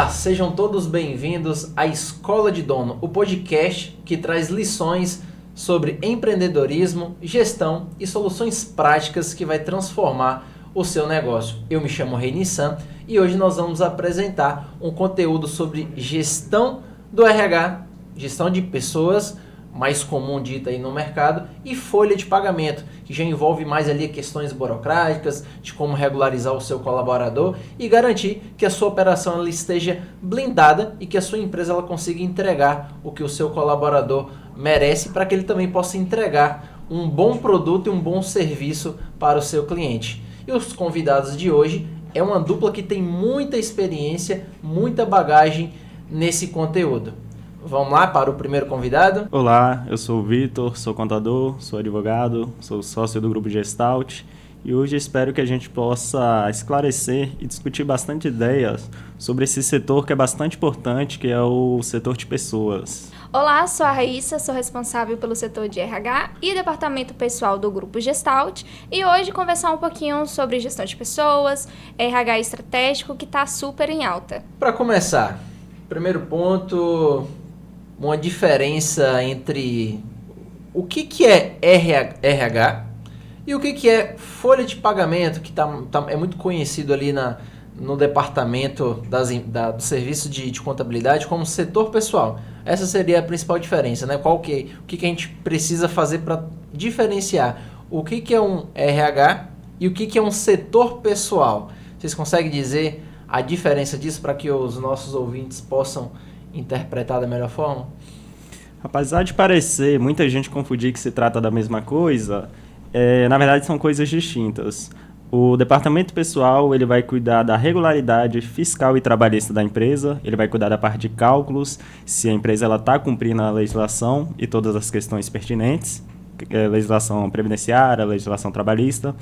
Olá, sejam todos bem-vindos à Escola de Dono, o podcast que traz lições sobre empreendedorismo, gestão e soluções práticas que vai transformar o seu negócio. Eu me chamo Rei Nissan e hoje nós vamos apresentar um conteúdo sobre gestão do RH, gestão de pessoas, mais comum dita aí no mercado, e folha de pagamento, que já envolve mais ali questões burocráticas, de como regularizar o seu colaborador e garantir que a sua operação ela esteja blindada e que a sua empresa ela consiga entregar o que o seu colaborador merece para que ele também possa entregar um bom produto e um bom serviço para o seu cliente. E os convidados de hoje é uma dupla que tem muita experiência, muita bagagem nesse conteúdo. Vamos lá para o primeiro convidado? Olá, eu sou o Vitor, sou contador, sou advogado, sou sócio do Grupo Gestalt e hoje espero que a gente possa esclarecer e discutir bastante ideias sobre esse setor que é bastante importante, que é o setor de pessoas. Olá, sou a Raíssa, sou responsável pelo setor de RH e departamento pessoal do Grupo Gestalt e hoje conversar um pouquinho sobre gestão de pessoas, RH estratégico que está super em alta. Para começar, primeiro ponto, uma diferença entre o que é RH e o que é folha de pagamento, que é muito conhecido ali no departamento do serviço de contabilidade como setor pessoal. Essa seria a principal diferença, né? O que a gente precisa fazer para diferenciar o que é um RH e o que é um setor pessoal. Vocês conseguem dizer a diferença disso para que os nossos ouvintes possam interpretar da melhor forma? Apesar de parecer muita gente confundir que se trata da mesma coisa, na verdade são coisas distintas. O departamento pessoal ele vai cuidar da regularidade fiscal e trabalhista da empresa, ele vai cuidar da parte de cálculos, se a empresa está cumprindo a legislação e todas as questões pertinentes, legislação previdenciária, legislação trabalhista.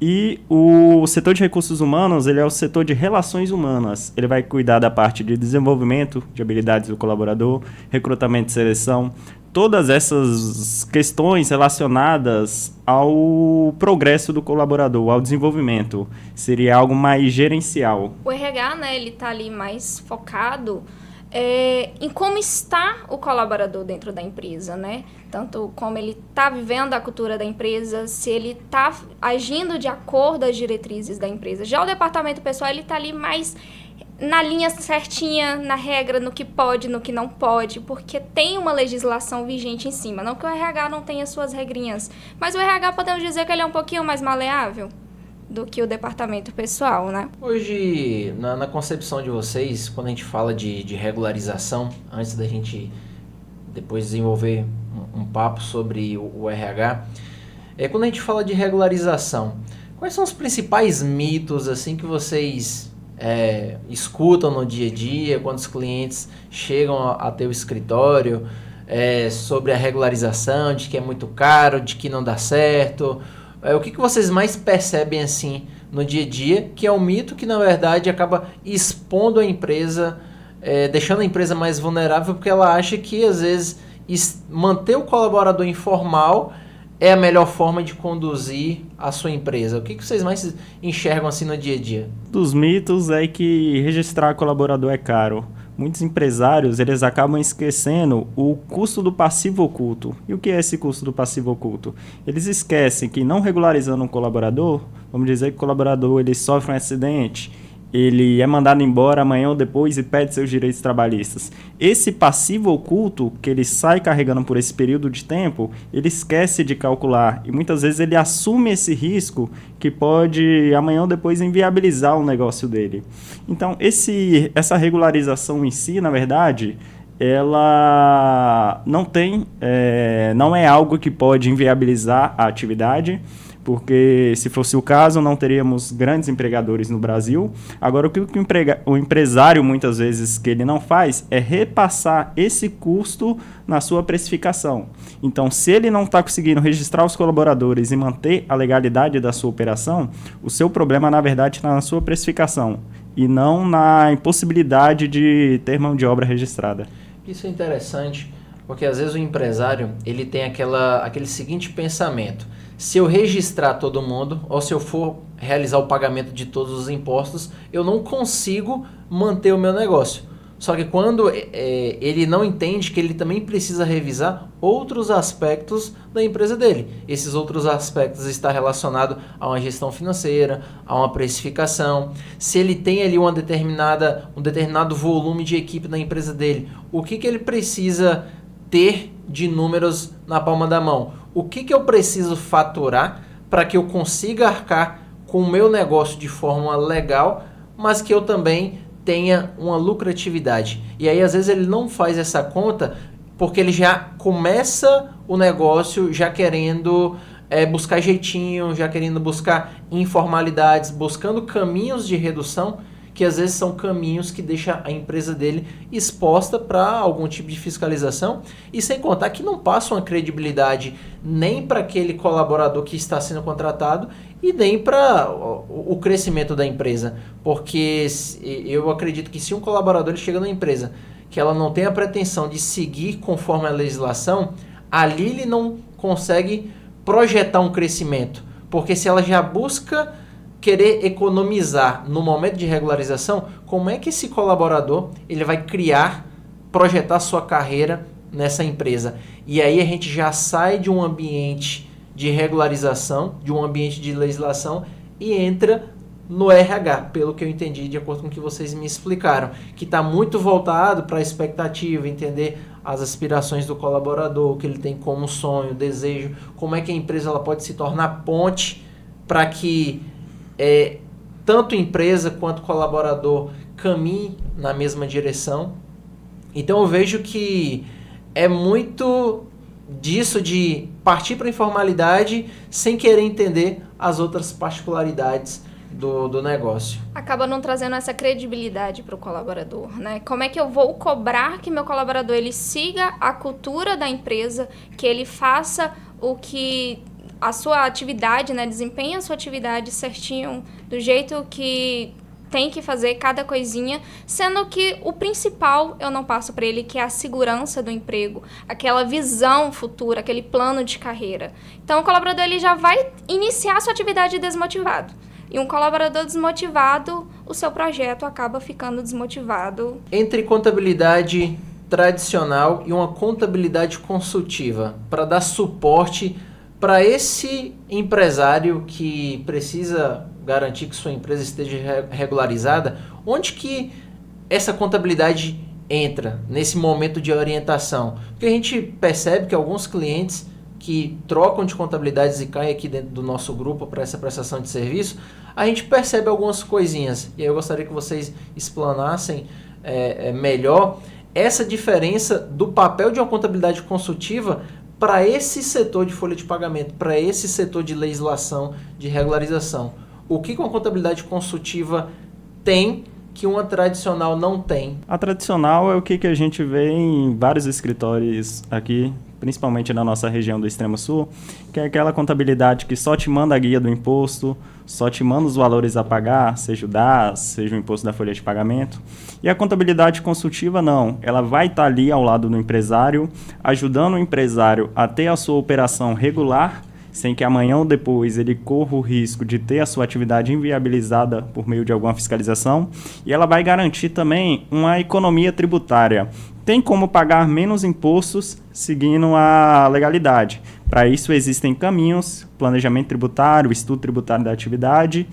E o setor de recursos humanos, ele é o setor de relações humanas. Ele vai cuidar da parte de desenvolvimento de habilidades do colaborador, recrutamento e seleção, todas essas questões relacionadas ao progresso do colaborador, ao desenvolvimento. Seria algo mais gerencial. O RH, né, ele está ali mais focado em como está o colaborador dentro da empresa, né? Tanto como ele está vivendo a cultura da empresa, se ele está agindo de acordo às diretrizes da empresa. Já o departamento pessoal, ele está ali mais na linha certinha, na regra, no que pode, no que não pode, porque tem uma legislação vigente em cima. Não que o RH não tenha suas regrinhas, mas o RH podemos dizer que ele é um pouquinho mais maleável do que o departamento pessoal, né? Hoje, na concepção de vocês, quando a gente fala de regularização, antes da gente depois desenvolver um papo sobre o RH, quando a gente fala de regularização, quais são os principais mitos assim que vocês escutam no dia a dia, quando os clientes chegam a ter o escritório, sobre a regularização, de que é muito caro, de que não dá certo? O que vocês mais percebem assim no dia a dia, que é um mito que na verdade acaba expondo a empresa, deixando a empresa mais vulnerável, porque ela acha que às vezes manter o colaborador informal é a melhor forma de conduzir a sua empresa? O que vocês mais enxergam assim no dia a dia? Dos mitos é que registrar colaborador é caro. Muitos empresários eles acabam esquecendo o custo do passivo oculto. E o que é esse custo do passivo oculto? Eles esquecem que não regularizando um colaborador, vamos dizer que o colaborador ele sofre um acidente, ele é mandado embora amanhã ou depois e perde seus direitos trabalhistas. Esse passivo oculto que ele sai carregando por esse período de tempo, ele esquece de calcular e muitas vezes ele assume esse risco que pode amanhã ou depois inviabilizar o negócio dele. Então essa regularização em si, na verdade, ela não é algo que pode inviabilizar a atividade, porque se fosse o caso, não teríamos grandes empregadores no Brasil. Agora, o que o empresário, muitas vezes, que ele não faz é repassar esse custo na sua precificação. Então, se ele não está conseguindo registrar os colaboradores e manter a legalidade da sua operação, o seu problema, na verdade, está na sua precificação e não na impossibilidade de ter mão de obra registrada. Isso é interessante. Porque às vezes o empresário, ele tem aquele seguinte pensamento: se eu registrar todo mundo, ou se eu for realizar o pagamento de todos os impostos, eu não consigo manter o meu negócio. Só que quando ele não entende que ele também precisa revisar outros aspectos da empresa dele. Esses outros aspectos estão relacionados a uma gestão financeira, a uma precificação. Se ele tem ali um determinado volume de equipe na empresa dele, o que ele precisa ter de números na palma da mão? O que eu preciso faturar para que eu consiga arcar com o meu negócio de forma legal, mas que eu também tenha uma lucratividade? E aí às vezes ele não faz essa conta porque ele já começa o negócio já querendo buscar jeitinho, já querendo buscar informalidades, buscando caminhos de redução, que às vezes são caminhos que deixam a empresa dele exposta para algum tipo de fiscalização, e sem contar que não passa uma credibilidade nem para aquele colaborador que está sendo contratado e nem para o crescimento da empresa. Porque eu acredito que se um colaborador chega na empresa que ela não tem a pretensão de seguir conforme a legislação, ali ele não consegue projetar um crescimento. Porque se ela já busca querer economizar no momento de regularização, como é que esse colaborador ele vai projetar sua carreira nessa empresa? E aí a gente já sai de um ambiente de regularização, de um ambiente de legislação, e entra no RH, pelo que eu entendi, de acordo com o que vocês me explicaram, que está muito voltado para a expectativa, entender as aspirações do colaborador, o que ele tem como sonho, desejo, como é que a empresa ela pode se tornar ponte para que tanto empresa quanto colaborador caminhem na mesma direção. Então eu vejo que é muito disso de partir para a informalidade sem querer entender as outras particularidades do negócio. Acaba não trazendo essa credibilidade para o colaborador, né? Como é que eu vou cobrar que meu colaborador ele siga a cultura da empresa, que ele faça o que a sua atividade, né, desempenhe a sua atividade certinho, do jeito que tem que fazer cada coisinha, sendo que o principal eu não passo para ele, que é a segurança do emprego, aquela visão futura, aquele plano de carreira. Então o colaborador ele já vai iniciar a sua atividade desmotivado. E um colaborador desmotivado, o seu projeto acaba ficando desmotivado. Entre contabilidade tradicional e uma contabilidade consultiva, para dar suporte para esse empresário que precisa garantir que sua empresa esteja regularizada, onde que essa contabilidade entra nesse momento de orientação? Porque a gente percebe que alguns clientes que trocam de contabilidades e caem aqui dentro do nosso grupo para essa prestação de serviço, a gente percebe algumas coisinhas. E aí eu gostaria que vocês explanassem melhor essa diferença do papel de uma contabilidade consultiva para esse setor de folha de pagamento, para esse setor de legislação, de regularização. O que uma contabilidade consultiva tem que uma tradicional não tem? A tradicional é o que a gente vê em vários escritórios aqui, principalmente na nossa região do Extremo Sul, que é aquela contabilidade que só te manda a guia do imposto, só te manda os valores a pagar, seja o DAS, seja o imposto da folha de pagamento. E a contabilidade consultiva não, ela vai estar ali ao lado do empresário, ajudando o empresário a ter a sua operação regular, sem que amanhã ou depois ele corra o risco de ter a sua atividade inviabilizada por meio de alguma fiscalização, e ela vai garantir também uma economia tributária. Tem como pagar menos impostos seguindo a legalidade. Para isso existem caminhos, planejamento tributário, estudo tributário da atividade,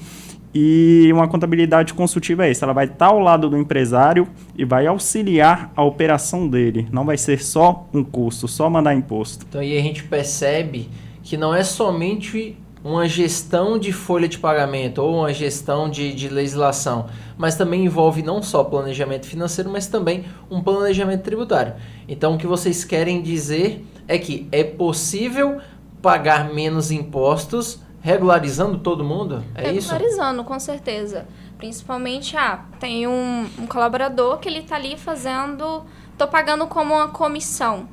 e uma contabilidade consultiva é essa. Ela vai estar ao lado do empresário e vai auxiliar a operação dele. Não vai ser só um custo, só mandar imposto. Então aí a gente percebe que não é somente uma gestão de folha de pagamento ou uma gestão de legislação, mas também envolve não só planejamento financeiro, mas também um planejamento tributário. Então o que vocês querem dizer é que é possível pagar menos impostos regularizando todo mundo? É isso? Regularizando, com certeza. Principalmente, tem um colaborador que ele está ali tô pagando como uma comissão.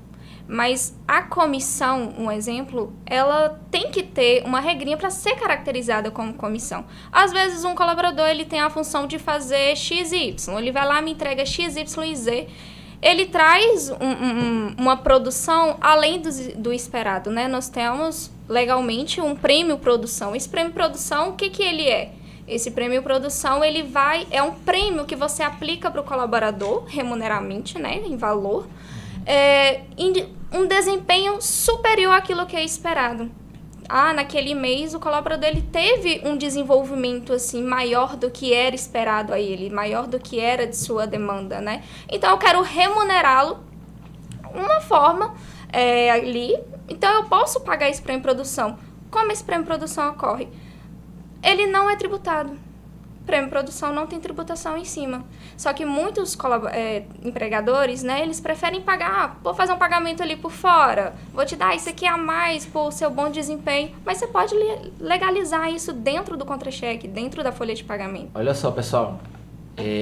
Mas a comissão, um exemplo, ela tem que ter uma regrinha para ser caracterizada como comissão. Às vezes um colaborador ele tem a função de fazer X e Y, ele vai lá, me entrega X, Y e Z. ele traz uma produção além do esperado, né? Nós temos legalmente um prêmio produção. Esse prêmio produção, o que ele é? Esse prêmio produção, é um prêmio que você aplica para o colaborador, remuneramente, né, em valor, em um desempenho superior àquilo que é esperado. Naquele mês o colaborador ele teve um desenvolvimento assim maior do que era esperado a ele, maior do que era de sua demanda, né? Então eu quero remunerá-lo uma forma ali. Então eu posso pagar esse prêmio produção. Como esse prêmio produção ocorre? Ele não é tributado. Prêmio produção não tem tributação em cima. Só que muitos empregadores, né, eles preferem pagar, vou fazer um pagamento ali por fora, vou te dar isso aqui a mais por seu bom desempenho, mas você pode legalizar isso dentro do contra-cheque, dentro da folha de pagamento. Olha só, pessoal,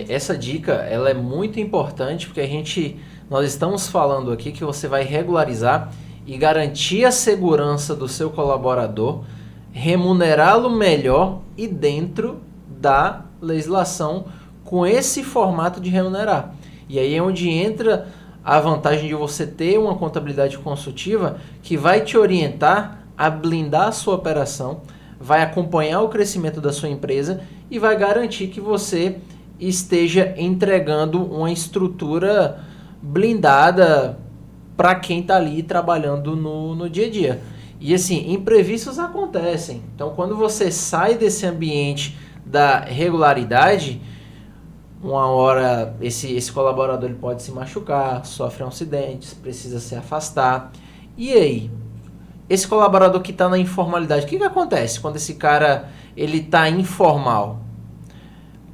essa dica ela é muito importante porque nós estamos falando aqui que você vai regularizar e garantir a segurança do seu colaborador, remunerá-lo melhor e dentro da legislação com esse formato de remunerar. E aí é onde entra a vantagem de você ter uma contabilidade consultiva que vai te orientar a blindar a sua operação, vai acompanhar o crescimento da sua empresa e vai garantir que você esteja entregando uma estrutura blindada para quem está ali trabalhando no dia a dia. E assim, imprevistos acontecem. Então, quando você sai desse ambiente da regularidade, uma hora esse colaborador ele pode se machucar, sofre um acidente, precisa se afastar. E aí? Esse colaborador que está na informalidade, o que acontece quando esse cara ele está informal?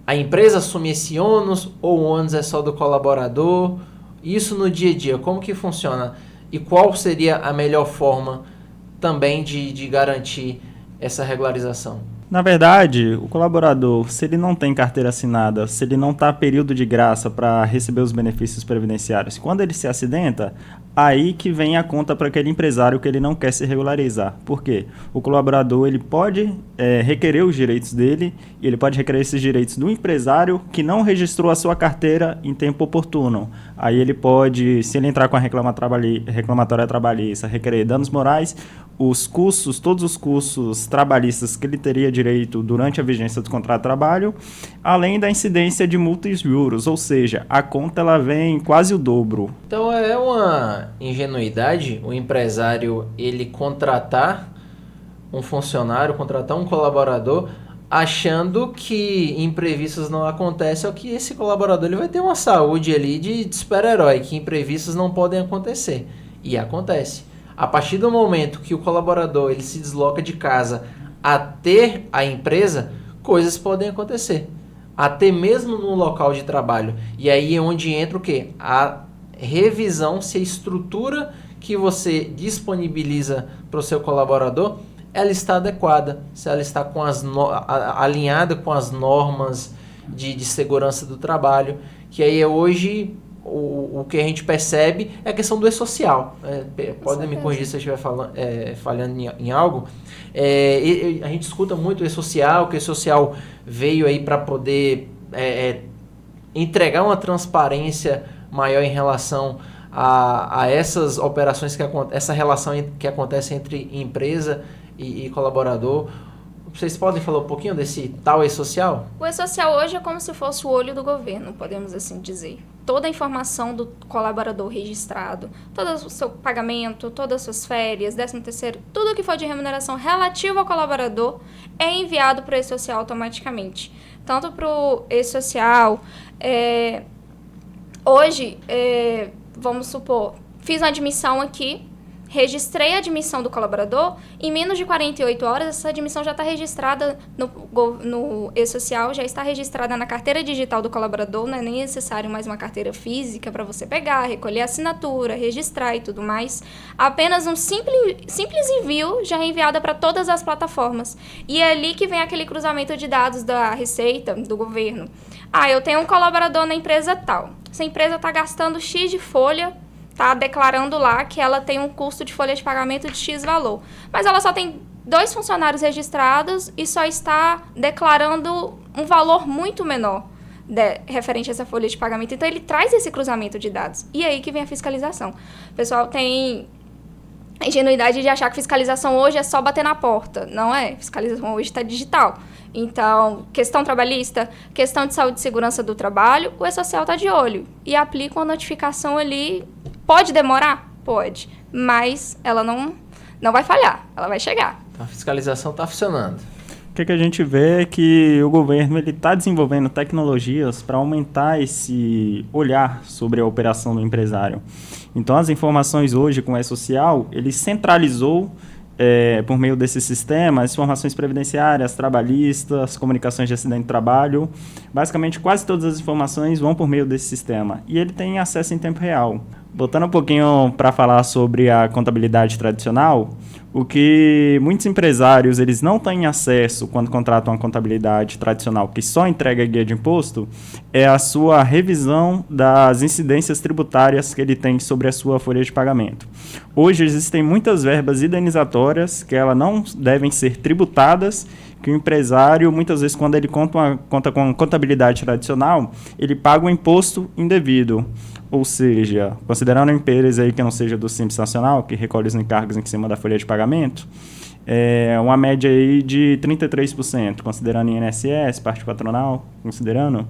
A empresa assume esse ônus ou o ônus é só do colaborador? Isso no dia a dia, como que funciona? E qual seria a melhor forma também de garantir essa regularização? Na verdade, o colaborador, se ele não tem carteira assinada, se ele não está período de graça para receber os benefícios previdenciários, quando ele se acidenta, aí que vem a conta para aquele empresário que ele não quer se regularizar. Por quê? O colaborador ele pode requerer os direitos dele e ele pode requerer esses direitos do empresário que não registrou a sua carteira em tempo oportuno. Aí ele pode, se ele entrar com a reclamatória trabalhista, requerer danos morais, todos os custos trabalhistas que ele teria direito durante a vigência do contrato de trabalho, além da incidência de multas e juros, ou seja, a conta ela vem quase o dobro. Então é uma ingenuidade o empresário ele contratar um funcionário, contratar um colaborador, achando que imprevistos não acontecem ou que esse colaborador ele vai ter uma saúde ali de super-herói, que imprevistos não podem acontecer. E acontece. A partir do momento que o colaborador ele se desloca de casa até a empresa, coisas podem acontecer. Até mesmo no local de trabalho. E aí é onde entra o quê? A revisão se a estrutura que você disponibiliza para o seu colaborador ela está adequada, se ela está alinhada com as normas de segurança do trabalho, que aí hoje o que a gente percebe é a questão do e-social. Podem me corrigir se eu estiver falhando em algo. A gente escuta muito o e-social, que o e-social veio aí para poder entregar uma transparência maior em relação a essas operações, essa relação que acontece entre empresa e colaborador. Vocês podem falar um pouquinho desse tal e-social? O e-social hoje é como se fosse o olho do governo, podemos assim dizer. Toda a informação do colaborador registrado, todo o seu pagamento, todas as suas férias, 13º, tudo que for de remuneração relativo ao colaborador é enviado para o e-social automaticamente. Tanto para o e-social, hoje, vamos supor, fiz uma admissão aqui, registrei a admissão do colaborador, em menos de 48 horas, essa admissão já está registrada no e-social, já está registrada na carteira digital do colaborador, não é nem necessário mais uma carteira física para você pegar, recolher a assinatura, registrar e tudo mais. Apenas um simples envio já é enviado para todas as plataformas. E é ali que vem aquele cruzamento de dados da Receita, do governo. Eu tenho um colaborador na empresa tal. Essa empresa está gastando X de folha, está declarando lá que ela tem um custo de folha de pagamento de X valor. Mas ela só tem 2 funcionários registrados e só está declarando um valor muito menor. referente a essa folha de pagamento. Então, ele traz esse cruzamento de dados. E aí que vem a fiscalização. O pessoal tem a ingenuidade de achar que fiscalização hoje é só bater na porta. Não é. Fiscalização hoje está digital. Então, questão trabalhista, questão de saúde e segurança do trabalho, o E-Social está de olho e aplica uma notificação ali. Pode demorar? Pode. Mas ela não vai falhar. Ela vai chegar. A fiscalização está funcionando. O que a gente vê é que o governo está desenvolvendo tecnologias para aumentar esse olhar sobre a operação do empresário. Então, as informações hoje com o E-Social, ele centralizou, por meio desse sistema, as informações previdenciárias, trabalhistas, comunicações de acidente de trabalho. Basicamente, quase todas as informações vão por meio desse sistema. E ele tem acesso em tempo real. Voltando um pouquinho para falar sobre a contabilidade tradicional, o que muitos empresários eles não têm acesso quando contratam uma contabilidade tradicional, que só entrega guia de imposto, é a sua revisão das incidências tributárias que ele tem sobre a sua folha de pagamento. Hoje existem muitas verbas indenizatórias que elas não devem ser tributadas, que o empresário, muitas vezes, quando ele conta com contabilidade tradicional, ele paga um imposto indevido. Ou seja, considerando a empresa aí que não seja do Simples Nacional, que recolhe os encargos em cima da folha de pagamento, uma média aí de 33%, considerando INSS, parte patronal, considerando.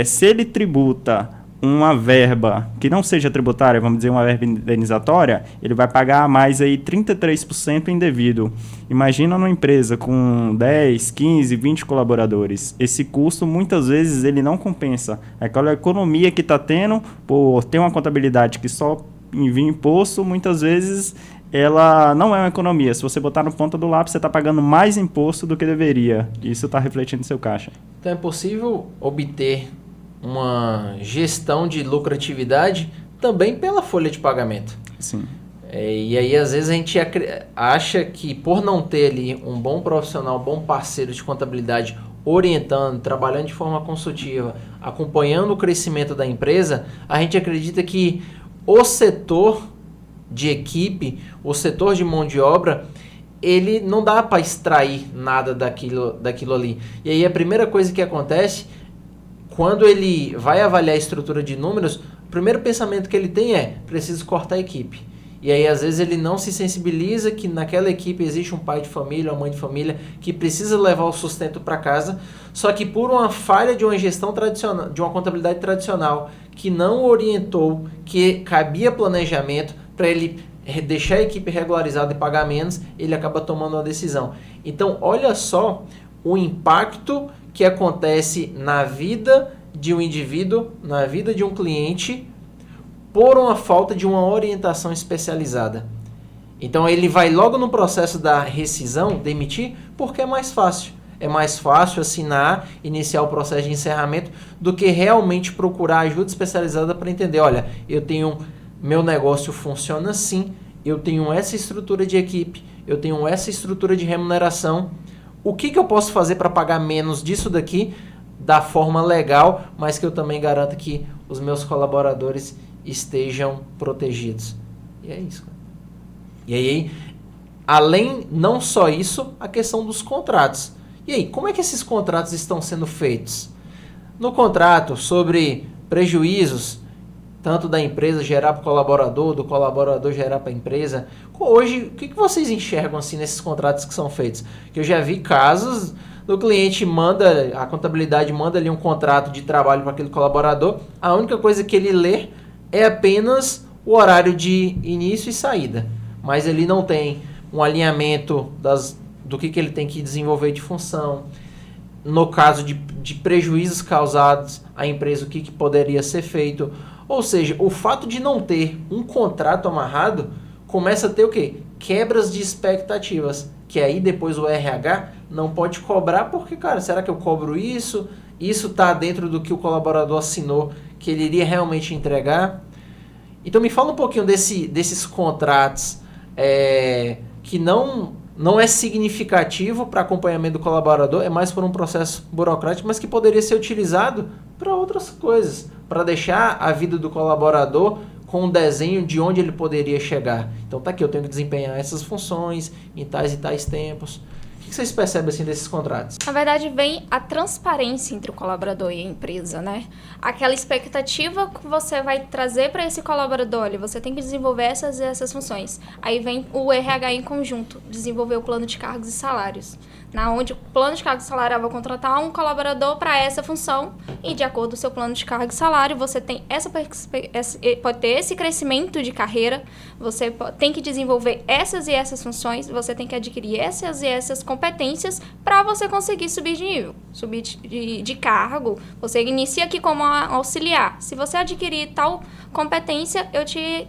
Se ele tributa uma verba que não seja tributária, vamos dizer uma verba indenizatória, ele vai pagar mais aí 33% indevido. Imagina numa empresa com 10, 15, 20 colaboradores. Esse custo, muitas vezes, ele não compensa. Aquela economia que está tendo, por ter uma contabilidade que só envia imposto, muitas vezes ela não é uma economia. Se você botar no ponta do lápis, você está pagando mais imposto do que deveria. Isso está refletindo no seu caixa. Então é possível obter uma gestão de lucratividade também pela folha de pagamento. Sim. E aí, às vezes, a gente acha que por não ter ali um bom profissional, um bom parceiro de contabilidade orientando, trabalhando de forma consultiva, acompanhando o crescimento da empresa, a gente acredita que o setor de equipe, o setor de mão de obra, ele não dá para extrair nada daquilo ali. E aí a primeira coisa que acontece, quando ele vai avaliar a estrutura de números, o primeiro pensamento que ele tem é: preciso cortar a equipe. E aí, às vezes, ele não se sensibiliza que naquela equipe existe um pai de família, uma mãe de família, que precisa levar o sustento para casa, só que por uma falha de uma gestão tradicional, de uma contabilidade tradicional, que não orientou que cabia planejamento para ele deixar a equipe regularizada e pagar menos, ele acaba tomando uma decisão. Então, olha só o impacto que acontece na vida de um indivíduo, na vida de um cliente, por uma falta de uma orientação especializada. Então ele vai logo no processo da rescisão, demitir, porque é mais fácil. É mais fácil assinar, iniciar o processo de encerramento, do que realmente procurar ajuda especializada para entender: olha, meu negócio funciona assim, eu tenho essa estrutura de equipe, eu tenho essa estrutura de remuneração. O que eu posso fazer para pagar menos disso daqui da forma legal, mas que eu também garanto que os meus colaboradores estejam protegidos. E é isso. E aí, além, não só isso, a questão dos contratos. E aí, como é que esses contratos estão sendo feitos? No contrato, sobre prejuízos, tanto da empresa gerar para o colaborador, do colaborador gerar para a empresa. Hoje, o que vocês enxergam assim nesses contratos que são feitos? Que eu já vi casos do cliente a contabilidade manda ali um contrato de trabalho para aquele colaborador, a única coisa que ele lê é apenas o horário de início e saída, mas ele não tem um alinhamento do que ele tem que desenvolver de função. No caso de prejuízos causados à empresa, o que poderia ser feito. Ou seja, o fato de não ter um contrato amarrado, começa a ter o quê? Quebras de expectativas, que aí depois o RH não pode cobrar, porque, cara, será que eu cobro isso? Isso está dentro do que o colaborador assinou, que ele iria realmente entregar? Então me fala um pouquinho desses contratos que não é significativo para acompanhamento do colaborador, é mais por um processo burocrático, mas que poderia ser utilizado para outras coisas, para deixar a vida do colaborador com um desenho de onde ele poderia chegar. Então tá aqui, eu tenho que desempenhar essas funções em tais e tais tempos. que vocês percebem assim desses contratos? Na verdade, vem a transparência entre o colaborador e a empresa, né? Aquela expectativa que você vai trazer para esse colaborador, olha, você tem que desenvolver essas e essas funções. Aí vem o RH em conjunto, desenvolver o plano de cargos e salários, na onde o plano de cargos e salário vai contratar um colaborador para essa função e de acordo com o seu plano de cargo e salário, você tem pode ter esse crescimento de carreira, você tem que desenvolver essas e essas funções, você tem que adquirir essas e essas competências para você conseguir subir de nível, subir de cargo. Você inicia aqui como auxiliar. Se você adquirir tal competência, eu te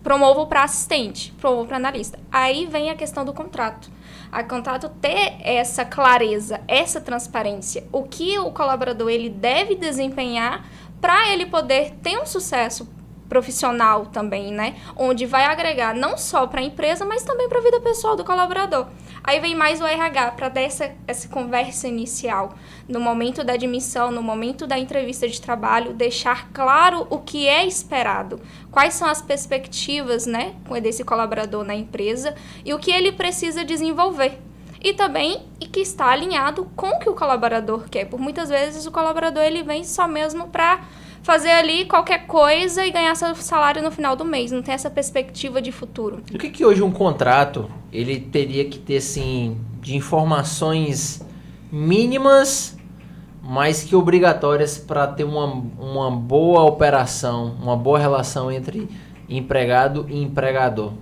promovo para assistente, promovo para analista. Aí vem a questão do contrato. A contrato ter essa clareza, essa transparência, o que o colaborador ele deve desempenhar para ele poder ter um sucesso profissional também, né? Onde vai agregar não só para a empresa, mas também para a vida pessoal do colaborador. Aí vem mais o RH para dar essa conversa inicial, no momento da admissão, no momento da entrevista de trabalho, deixar claro o que é esperado, quais são as perspectivas, né, desse colaborador na empresa e o que ele precisa desenvolver. E também que está alinhado com o que o colaborador quer. Por muitas vezes o colaborador ele vem só mesmo para fazer ali qualquer coisa e ganhar seu salário no final do mês. Não tem essa perspectiva de futuro. O que hoje um contrato ele teria que ter assim, de informações mínimas, mas que obrigatórias para ter uma boa operação, uma boa relação entre empregado e empregador?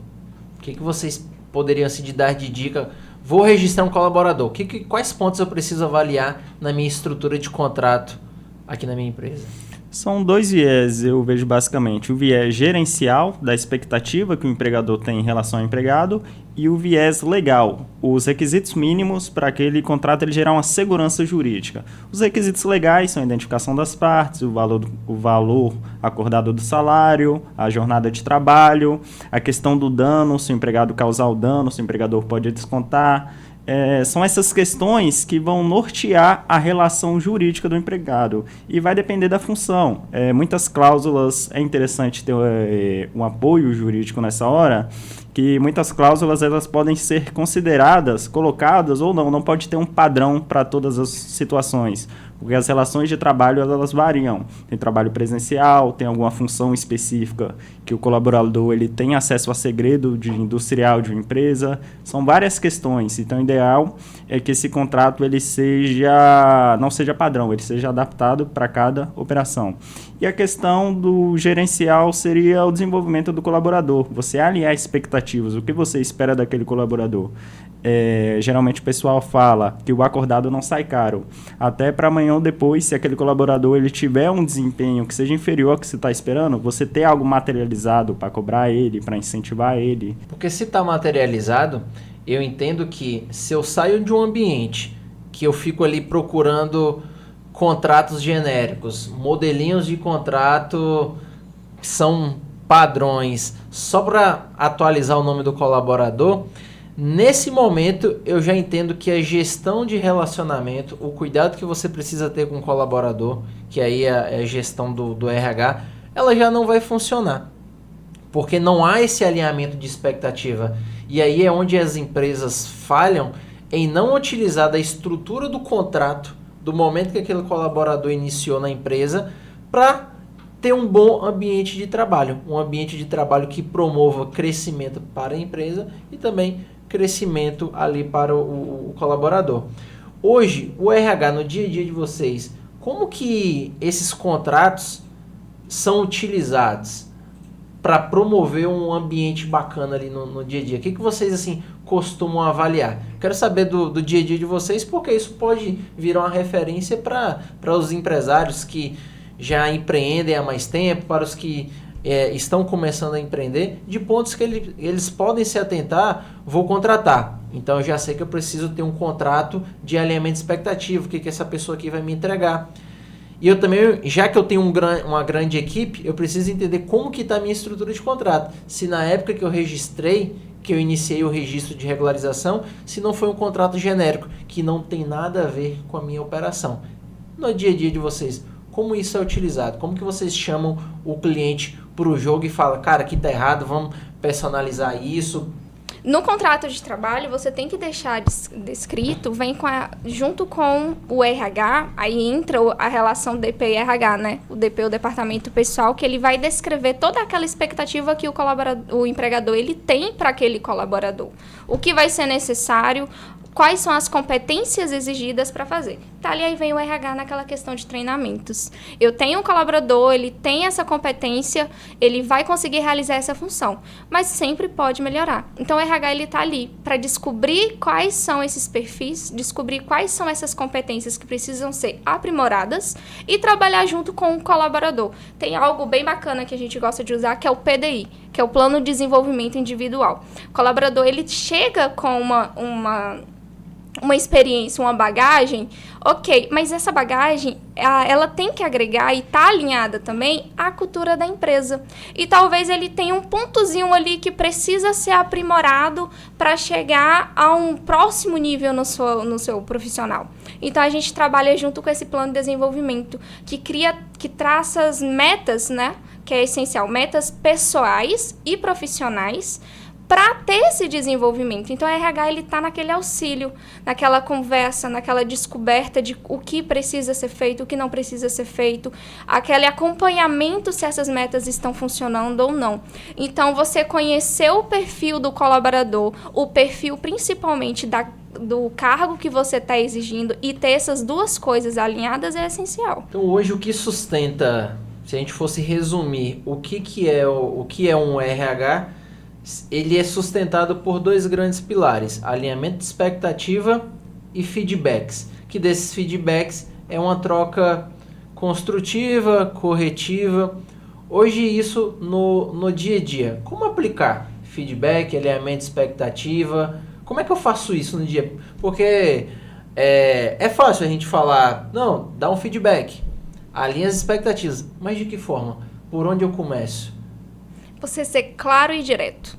O que vocês poderiam assim, dar de dica? Vou registrar um colaborador. Quais pontos eu preciso avaliar na minha estrutura de contrato aqui na minha empresa? São dois viés, eu vejo basicamente. O viés gerencial, da expectativa que o empregador tem em relação ao empregado, e o viés legal, os requisitos mínimos para aquele contrato ele gerar uma segurança jurídica. Os requisitos legais são a identificação das partes, o valor acordado do salário, a jornada de trabalho, a questão do dano, se o empregado causar o dano, se o empregador pode descontar. São essas questões que vão nortear a relação jurídica do empregado e vai depender da função. Muitas cláusulas, é interessante ter um apoio jurídico nessa hora, que muitas cláusulas elas podem ser consideradas, colocadas ou não pode ter um padrão para todas as situações, porque as relações de trabalho elas variam. Tem trabalho presencial, tem alguma função específica que o colaborador ele tem acesso a segredo industrial de uma empresa, são várias questões. Então o ideal é que esse contrato ele não seja padrão, ele seja adaptado para cada operação. E a questão do gerencial seria o desenvolvimento do colaborador, você alinhar expectativas, o que você espera daquele colaborador. Geralmente o pessoal fala que o acordado não sai caro. Até para amanhã ou depois, se aquele colaborador ele tiver um desempenho que seja inferior ao que você está esperando, você ter algo materializado para cobrar ele, para incentivar ele. Porque se está materializado, eu entendo que se eu saio de um ambiente que eu fico ali procurando contratos genéricos, modelinhos de contrato que são padrões, só para atualizar o nome do colaborador, nesse momento eu já entendo que a gestão de relacionamento, o cuidado que você precisa ter com o colaborador, que aí é a gestão do RH, ela já não vai funcionar. Porque não há esse alinhamento de expectativa. E aí é onde as empresas falham em não utilizar da estrutura do contrato, do momento que aquele colaborador iniciou na empresa, para ter um bom ambiente de trabalho. Um ambiente de trabalho que promova crescimento para a empresa e também crescimento ali para o colaborador. Hoje, o RH no dia a dia de vocês, como que esses contratos são utilizados para promover um ambiente bacana ali no dia a dia? O que vocês assim costumam avaliar? Quero saber do dia a dia de vocês, porque isso pode virar uma referência para os empresários que já empreendem há mais tempo, para os que estão começando a empreender, de pontos que eles podem se atentar. Vou contratar, então eu já sei que eu preciso ter um contrato de alinhamento de expectativa, o que essa pessoa aqui vai me entregar. E eu também, já que eu tenho uma grande equipe, eu preciso entender como que está a minha estrutura de contrato. Se na época que eu registrei, que eu iniciei o registro de regularização, se não foi um contrato genérico, que não tem nada a ver com a minha operação. No dia a dia de vocês, como isso é utilizado? Como que vocês chamam o cliente para o jogo e falam, cara, aqui está errado, vamos personalizar isso? No contrato de trabalho, você tem que deixar descrito, junto com o RH, aí entra a relação DP e RH, né? O DP, o departamento pessoal, que ele vai descrever toda aquela expectativa que o empregador ele tem para aquele colaborador. O que vai ser necessário, quais são as competências exigidas para fazer. Tá, ali aí vem o RH naquela questão de treinamentos. Eu tenho um colaborador, ele tem essa competência, ele vai conseguir realizar essa função, mas sempre pode melhorar. Então o RH ele tá ali para descobrir quais são esses perfis, descobrir quais são essas competências que precisam ser aprimoradas e trabalhar junto com o colaborador. Tem algo bem bacana que a gente gosta de usar, que é o PDI, que é o Plano de Desenvolvimento Individual. O colaborador ele chega com uma experiência, uma bagagem, ok, mas essa bagagem, ela tem que agregar e tá alinhada também à cultura da empresa. E talvez ele tenha um pontozinho ali que precisa ser aprimorado para chegar a um próximo nível no seu profissional. Então, a gente trabalha junto com esse plano de desenvolvimento, que traça as metas, né, que é essencial, metas pessoais e profissionais, para ter esse desenvolvimento. Então, a RH está naquele auxílio, naquela conversa, naquela descoberta de o que precisa ser feito, o que não precisa ser feito, aquele acompanhamento se essas metas estão funcionando ou não. Então, você conhecer o perfil do colaborador, o perfil principalmente do cargo que você está exigindo e ter essas duas coisas alinhadas é essencial. Então, hoje, o que sustenta, se a gente fosse resumir, o que é um RH, ele é sustentado por dois grandes pilares, alinhamento de expectativa e feedbacks, que desses feedbacks é uma troca construtiva, corretiva. Hoje isso no dia a dia, como aplicar feedback, alinhamento de expectativa, como é que eu faço isso no dia? Porque é fácil a gente falar, não, dá um feedback, alinha as expectativas, mas de que forma? Por onde eu começo? Você ser claro e direto.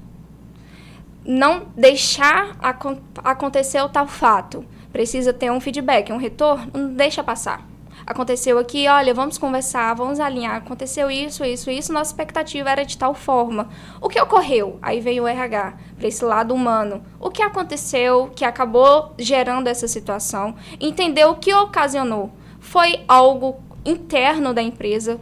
Não deixar acontecer o tal fato. Precisa ter um feedback, um retorno, não deixa passar. Aconteceu aqui, olha, vamos conversar, vamos alinhar. Aconteceu isso, nossa expectativa era de tal forma. O que ocorreu? Aí veio o RH, para esse lado humano. O que aconteceu que acabou gerando essa situação? Entender o que ocasionou. Foi algo interno da empresa,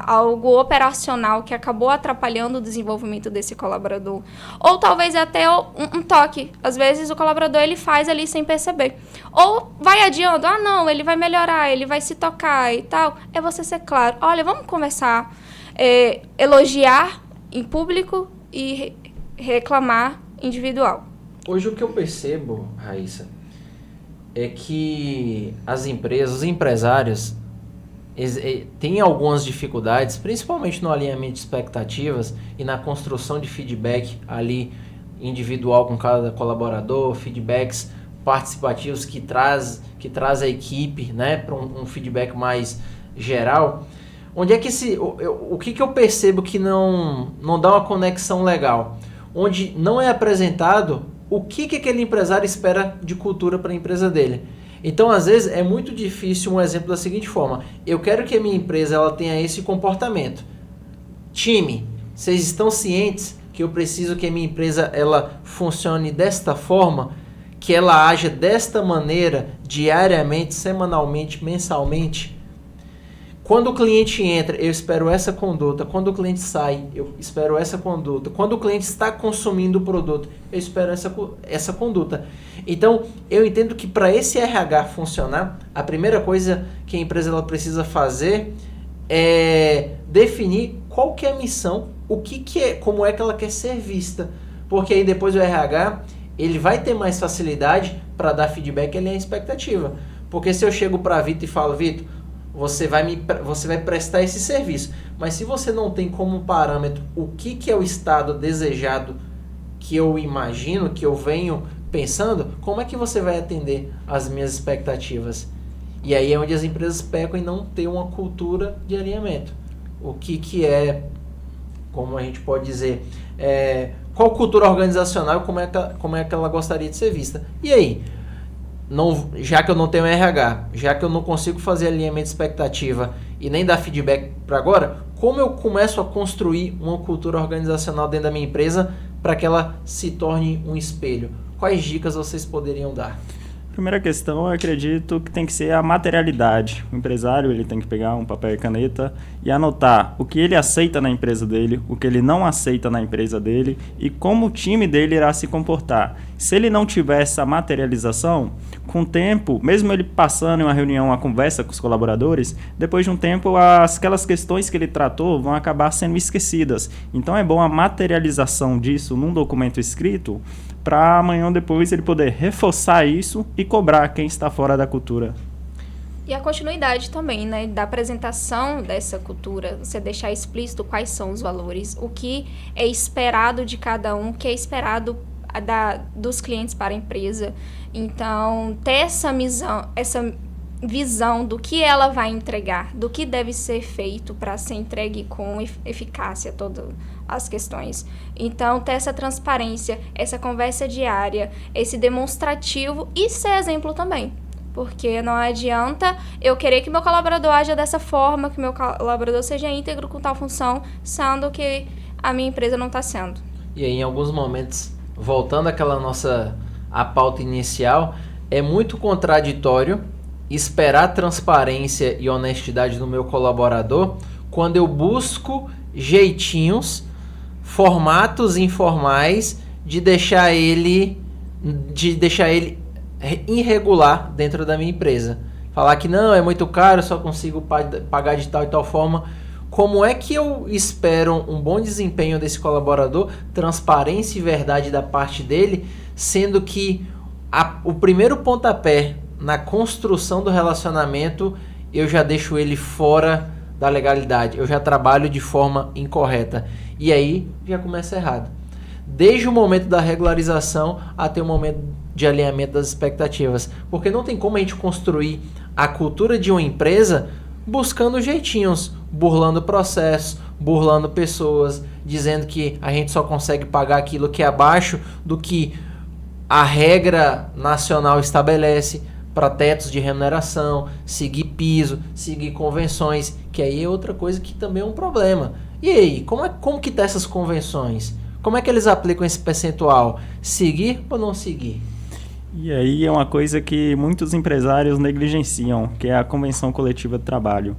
algo operacional que acabou atrapalhando o desenvolvimento desse colaborador. Ou talvez até um toque. Às vezes o colaborador ele faz ali sem perceber. Ou vai adiando, não, ele vai melhorar, ele vai se tocar e tal. É você ser claro, olha, vamos conversar, elogiar em público e reclamar individual. Hoje o que eu percebo, Raíssa, é que as empresas, os empresários, tem algumas dificuldades, principalmente no alinhamento de expectativas e na construção de feedback ali individual com cada colaborador, feedbacks participativos que traz a equipe, né, para um feedback mais geral. Onde é que o que eu percebo que não dá uma conexão legal? Onde não é apresentado o que aquele empresário espera de cultura para a empresa dele. Então, às vezes, é muito difícil um exemplo da seguinte forma. Eu quero que a minha empresa ela tenha esse comportamento. Time, vocês estão cientes que eu preciso que a minha empresa ela funcione desta forma? Que ela haja desta maneira, diariamente, semanalmente, mensalmente? Quando o cliente entra, eu espero essa conduta. Quando o cliente sai, eu espero essa conduta. Quando o cliente está consumindo o produto, eu espero essa conduta. Então, eu entendo que para esse RH funcionar, a primeira coisa que a empresa ela precisa fazer é definir qual que é a missão, como é que ela quer ser vista. Porque aí depois o RH ele vai ter mais facilidade para dar feedback e alinhar a expectativa. Porque se eu chego para Vitor e falo, Vitor, você vai prestar esse serviço. Mas se você não tem como parâmetro o que é o estado desejado que eu imagino, que eu venho pensando, como é que você vai atender as minhas expectativas? E aí é onde as empresas pecam em não ter uma cultura de alinhamento. O que é, como a gente pode dizer, qual cultura organizacional, como é que ela gostaria de ser vista? E aí? Já que eu não tenho RH, já que eu não consigo fazer alinhamento de expectativa e nem dar feedback para agora, como eu começo a construir uma cultura organizacional dentro da minha empresa para que ela se torne um espelho? Quais dicas vocês poderiam dar? Primeira questão, eu acredito que tem que ser a materialidade. O empresário ele tem que pegar um papel e caneta e anotar o que ele aceita na empresa dele, o que ele não aceita na empresa dele e como o time dele irá se comportar. Se ele não tiver essa materialização, com o tempo, mesmo ele passando em uma reunião, uma conversa com os colaboradores, depois de um tempo, aquelas questões que ele tratou vão acabar sendo esquecidas. Então é bom a materialização disso num documento escrito, para amanhã ou depois ele poder reforçar isso e cobrar quem está fora da cultura. E a continuidade também, né, da apresentação dessa cultura, você deixar explícito quais são os valores, o que é esperado de cada um, o que é esperado dos clientes para a empresa. Então, ter essa visão do que ela vai entregar, do que deve ser feito para ser entregue com eficácia todas as questões. Então, ter essa transparência, essa conversa diária, esse demonstrativo e ser exemplo também. Porque não adianta eu querer que meu colaborador aja dessa forma, que meu colaborador seja íntegro com tal função, sendo que a minha empresa não está sendo. E aí, em alguns momentos, voltando àquela a pauta inicial, é muito contraditório esperar transparência e honestidade no meu colaborador quando eu busco jeitinhos, formatos informais de deixar ele irregular dentro da minha empresa. Falar que não, é muito caro, eu só consigo pagar de tal e tal forma. Como é que eu espero um bom desempenho desse colaborador, transparência e verdade da parte dele, sendo que o primeiro pontapé na construção do relacionamento eu já deixo ele fora da legalidade, eu já trabalho de forma incorreta. E aí já começa errado. Desde o momento da regularização até o momento de alinhamento das expectativas. Porque não tem como a gente construir a cultura de uma empresa buscando jeitinhos, burlando processos, burlando pessoas, dizendo que a gente só consegue pagar aquilo que é abaixo do que a regra nacional estabelece para tetos de remuneração, seguir piso, seguir convenções, que aí é outra coisa que também é um problema. E aí, como que tá essas convenções? Como é que eles aplicam esse percentual? Seguir ou não seguir? E aí é uma coisa que muitos empresários negligenciam, que é a convenção coletiva de trabalho.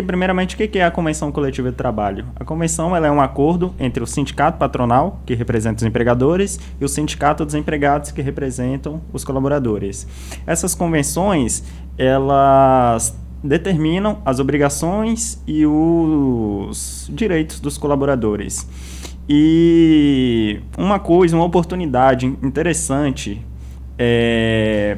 Primeiramente, o que é a convenção coletiva de trabalho? A convenção ela é um acordo entre o sindicato patronal, que representa os empregadores, e o sindicato dos empregados, que representam os colaboradores. Essas convenções, elas determinam as obrigações e os direitos dos colaboradores. E uma oportunidade interessante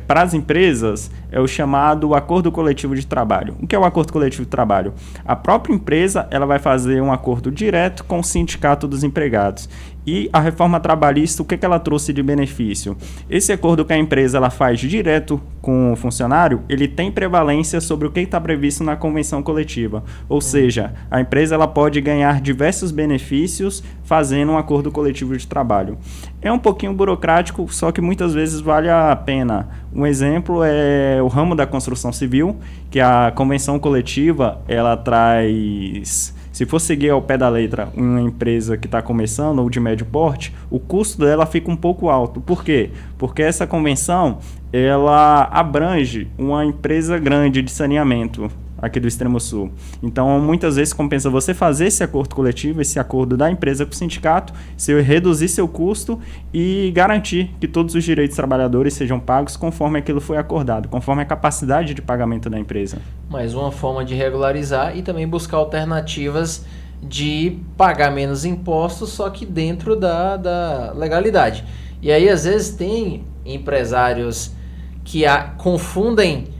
para as empresas é o chamado acordo coletivo de trabalho. O que é o acordo coletivo de trabalho? A própria empresa ela vai fazer um acordo direto com o sindicato dos empregados. E a reforma trabalhista, o que ela trouxe de benefício? Esse acordo que a empresa ela faz direto com o funcionário, ele tem prevalência sobre o que está previsto na convenção coletiva. Ou seja, a empresa ela pode ganhar diversos benefícios fazendo um acordo coletivo de trabalho. É um pouquinho burocrático, só que muitas vezes vale a pena. Um exemplo é o ramo da construção civil, que a convenção coletiva ela traz... Se for seguir ao pé da letra uma empresa que está começando ou de médio porte, o custo dela fica um pouco alto. Por quê? Porque essa convenção ela abrange uma empresa grande de saneamento aqui do Extremo Sul. Então, muitas vezes compensa você fazer esse acordo coletivo, esse acordo da empresa com o sindicato, você reduzir seu custo e garantir que todos os direitos dos trabalhadores sejam pagos conforme aquilo foi acordado, conforme a capacidade de pagamento da empresa. Mais uma forma de regularizar e também buscar alternativas de pagar menos impostos, só que dentro da legalidade. E aí, às vezes, tem empresários que confundem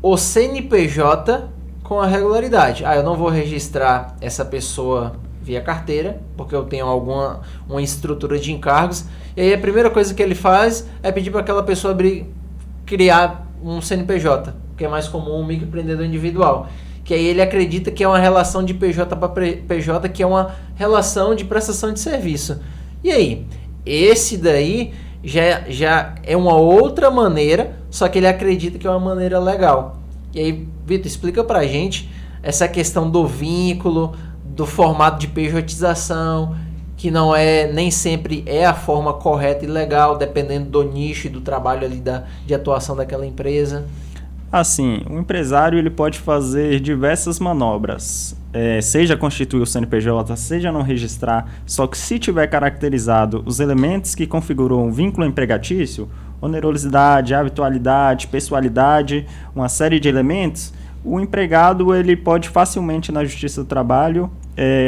o CNPJ com a regularidade. Eu não vou registrar essa pessoa via carteira, porque eu tenho uma estrutura de encargos. E aí a primeira coisa que ele faz é pedir para aquela pessoa criar um CNPJ, que é mais comum um microempreendedor individual. Que aí ele acredita que é uma relação de PJ para PJ, que é uma relação de prestação de serviço. E aí? Esse daí já é uma outra maneira, só que ele acredita que é uma maneira legal. E aí, Vitor, explica pra gente essa questão do vínculo, do formato de pejotização, que não é, nem sempre é a forma correta e legal, dependendo do nicho e do trabalho ali de atuação daquela empresa? Assim, o empresário ele pode fazer diversas manobras, seja constituir o CNPJ, seja não registrar, só que se tiver caracterizado os elementos que configuram o vínculo empregatício, onerosidade, habitualidade, pessoalidade, uma série de elementos, o empregado ele pode facilmente na Justiça do Trabalho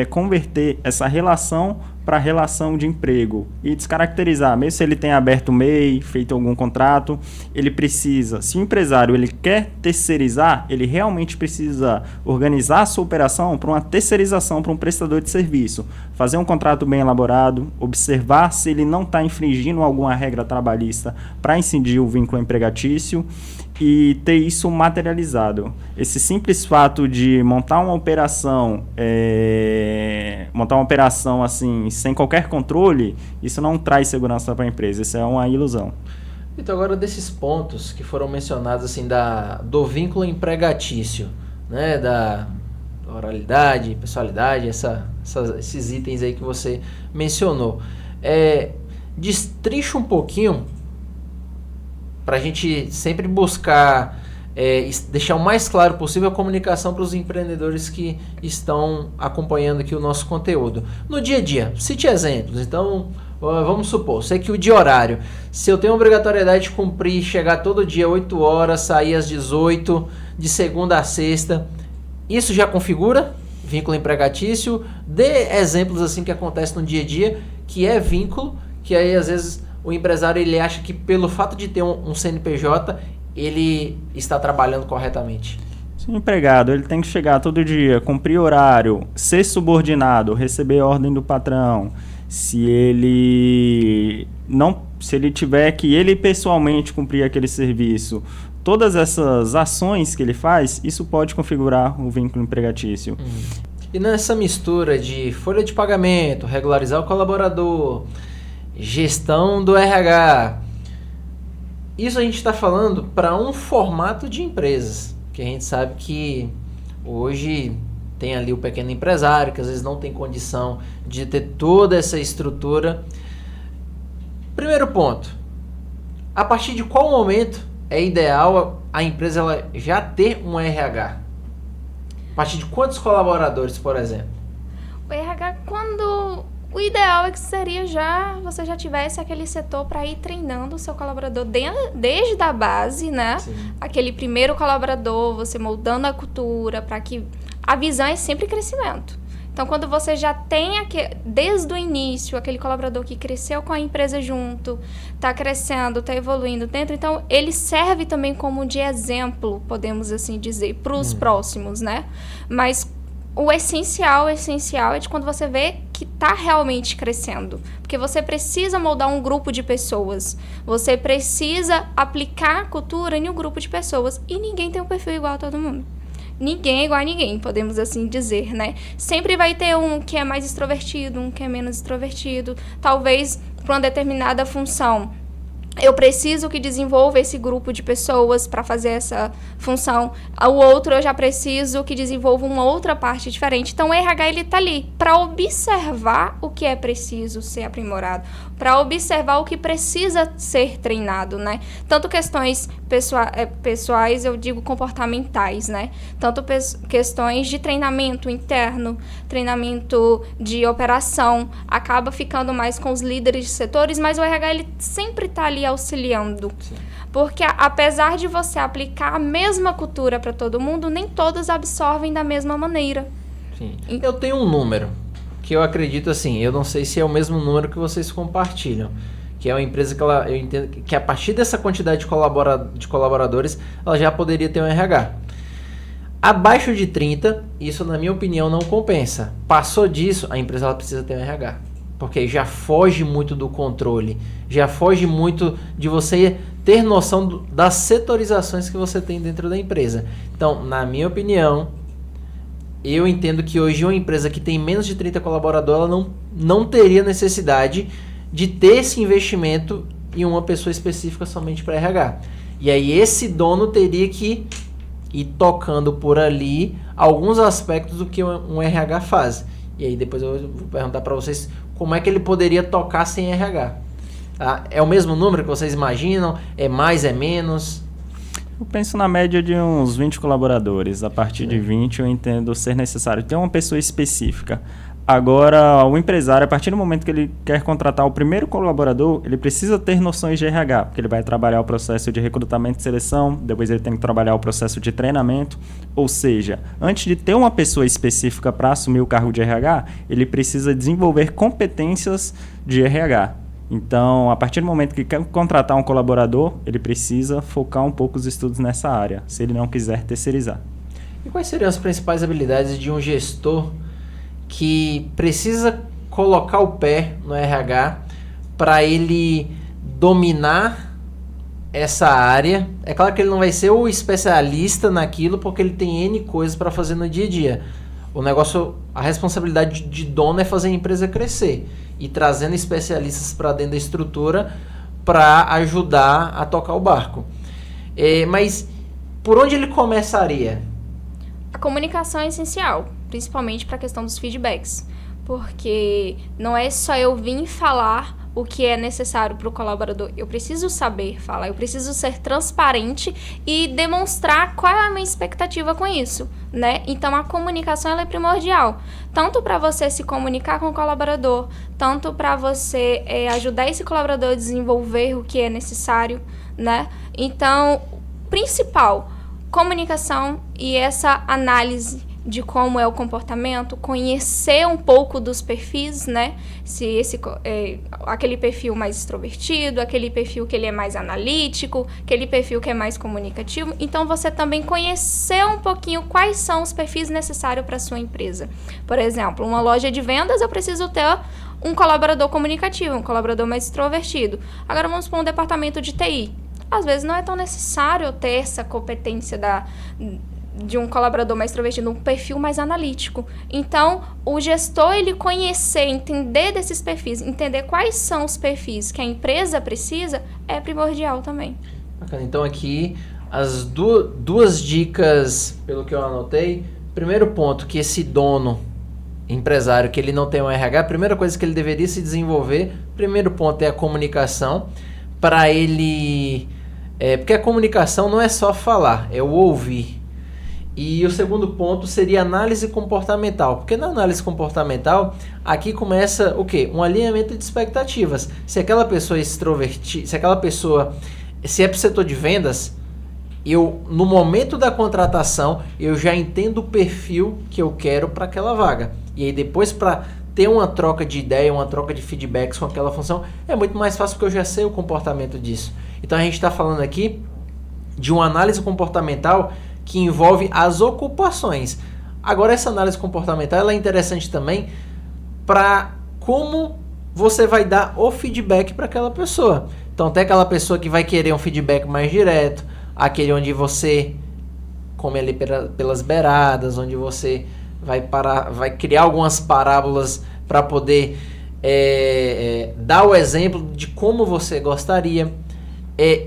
converter essa relação para relação de emprego e descaracterizar, mesmo se ele tenha aberto o MEI, feito algum contrato, ele precisa, se o empresário ele quer terceirizar, ele realmente precisa organizar a sua operação para uma terceirização para um prestador de serviço, fazer um contrato bem elaborado, observar se ele não está infringindo alguma regra trabalhista para incidir o vínculo empregatício e ter isso materializado. Esse simples fato de montar uma operação assim, sem qualquer controle, isso não traz segurança para a empresa, isso é uma ilusão. Então, agora desses pontos que foram mencionados, assim, do vínculo empregatício, né, da oralidade, pessoalidade, esses itens aí que você mencionou, destrincha um pouquinho para a gente sempre buscar deixar o mais claro possível a comunicação para os empreendedores que estão acompanhando aqui o nosso conteúdo. No dia a dia, cite exemplos. Então, vamos supor, sei que o de horário, se eu tenho a obrigatoriedade de cumprir, chegar todo dia 8 horas, sair às 18, de segunda a sexta, isso já configura vínculo empregatício? Dê exemplos assim que acontecem no dia a dia, que é vínculo, que aí às vezes o empresário ele acha que pelo fato de ter um CNPJ, ele está trabalhando corretamente. Se o empregado ele tem que chegar todo dia, cumprir horário, ser subordinado, receber ordem do patrão, se ele tiver que ele pessoalmente cumprir aquele serviço, todas essas ações que ele faz, isso pode configurar o vínculo empregatício. E nessa mistura de folha de pagamento, regularizar o colaborador, gestão do RH, isso a gente está falando para um formato de empresas, que a gente sabe que hoje tem ali o pequeno empresário, que às vezes não tem condição de ter toda essa estrutura. Primeiro ponto, a partir de qual momento é ideal a empresa ela já ter um RH? A partir de quantos colaboradores, por exemplo? O RH, o ideal é que você já tivesse aquele setor para ir treinando o seu colaborador desde a base, né? Sim. Aquele primeiro colaborador, você moldando a cultura, para que a visão é sempre crescimento. Então, quando você já tem desde o início aquele colaborador que cresceu com a empresa junto, está crescendo, está evoluindo dentro, então ele serve também como de exemplo, podemos assim dizer, para os próximos, né? Mas o essencial é de quando você vê que está realmente crescendo. Porque você precisa moldar um grupo de pessoas. Você precisa aplicar a cultura em um grupo de pessoas. E ninguém tem um perfil igual a todo mundo. Ninguém é igual a ninguém, podemos assim dizer, né? Sempre vai ter um que é mais extrovertido, um que é menos extrovertido. Talvez para uma determinada função eu preciso que desenvolva esse grupo de pessoas para fazer essa função. O outro eu já preciso que desenvolva uma outra parte diferente. Então o RH ele está ali para observar o que é preciso ser aprimorado, para observar o que precisa ser treinado, né? Tanto questões pessoais, eu digo comportamentais, né? Tanto questões de treinamento interno, treinamento de operação, acaba ficando mais com os líderes de setores, mas o RH ele sempre está ali auxiliando. Sim. Porque apesar de você aplicar a mesma cultura para todo mundo, nem todos absorvem da mesma maneira. Sim. Eu tenho um número que eu acredito assim, eu não sei se é o mesmo número que vocês compartilham, que é uma empresa que eu entendo que a partir dessa quantidade de colaboradores, ela já poderia ter um RH. Abaixo de 30, isso na minha opinião não compensa. Passou disso, a empresa ela precisa ter um RH. Porque já foge muito do controle, já foge muito de você ter noção das setorizações que você tem dentro da empresa. Então, na minha opinião, eu entendo que hoje uma empresa que tem menos de 30 colaboradores, ela não teria necessidade de ter esse investimento em uma pessoa específica somente para RH. E aí esse dono teria que ir tocando por ali alguns aspectos do que um RH faz. E aí depois eu vou perguntar para vocês como é que ele poderia tocar sem RH. Tá? É o mesmo número que vocês imaginam? É mais, é menos? Eu penso na média de uns 20 colaboradores. A partir de 20 eu entendo ser necessário ter uma pessoa específica. Agora, o empresário, a partir do momento que ele quer contratar o primeiro colaborador, ele precisa ter noções de RH, porque ele vai trabalhar o processo de recrutamento e seleção, depois ele tem que trabalhar o processo de treinamento. Ou seja, antes de ter uma pessoa específica para assumir o cargo de RH, ele precisa desenvolver competências de RH. Então, a partir do momento que quer contratar um colaborador, ele precisa focar um pouco os estudos nessa área, se ele não quiser terceirizar. E quais seriam as principais habilidades de um gestor que precisa colocar o pé no RH para ele dominar essa área? É claro que ele não vai ser o especialista naquilo, porque ele tem N coisas para fazer no dia a dia. O negócio, a responsabilidade de dono é fazer a empresa crescer e trazendo especialistas para dentro da estrutura para ajudar a tocar o barco. Mas por onde ele começaria? A comunicação é essencial, principalmente para a questão dos feedbacks, porque não é só eu vir falar o que é necessário para o colaborador, eu preciso saber falar, eu preciso ser transparente e demonstrar qual é a minha expectativa com isso, né? Então a comunicação ela é primordial, tanto para você se comunicar com o colaborador, tanto para você ajudar esse colaborador a desenvolver o que é necessário, né? Então, principal, comunicação e essa análise de como é o comportamento, conhecer um pouco dos perfis, né? Se aquele perfil mais extrovertido, aquele perfil que ele é mais analítico, aquele perfil que é mais comunicativo. Então, você também conhecer um pouquinho quais são os perfis necessários para a sua empresa. Por exemplo, uma loja de vendas, eu preciso ter um colaborador comunicativo, um colaborador mais extrovertido. Agora, vamos para um departamento de TI. Às vezes, não é tão necessário eu ter essa competência de um colaborador mais extrovertido, um perfil mais analítico. Então, o gestor, ele conhecer, entender desses perfis, entender quais são os perfis que a empresa precisa, é primordial também. Bacana. Então, aqui, as duas dicas, pelo que eu anotei. Primeiro ponto, que esse dono, empresário, que ele não tem um RH, a primeira coisa que ele deveria se desenvolver, primeiro ponto é a comunicação, para ele... porque a comunicação não é só falar, é o ouvir. E o segundo ponto seria análise comportamental, porque na análise comportamental, aqui começa o quê? Um alinhamento de expectativas. Se aquela pessoa é extrovertida, se é para o setor de vendas, no momento da contratação, eu já entendo o perfil que eu quero para aquela vaga. E aí depois, para ter uma troca de ideia, uma troca de feedbacks com aquela função, é muito mais fácil porque eu já sei o comportamento disso. Então a gente está falando aqui de uma análise comportamental que envolve as ocupações. Agora, essa análise comportamental ela é interessante também para como você vai dar o feedback para aquela pessoa. Então, tem aquela pessoa que vai querer um feedback mais direto, aquele onde você come ali pelas beiradas, onde você vai criar algumas parábolas para poder dar o exemplo de como você gostaria.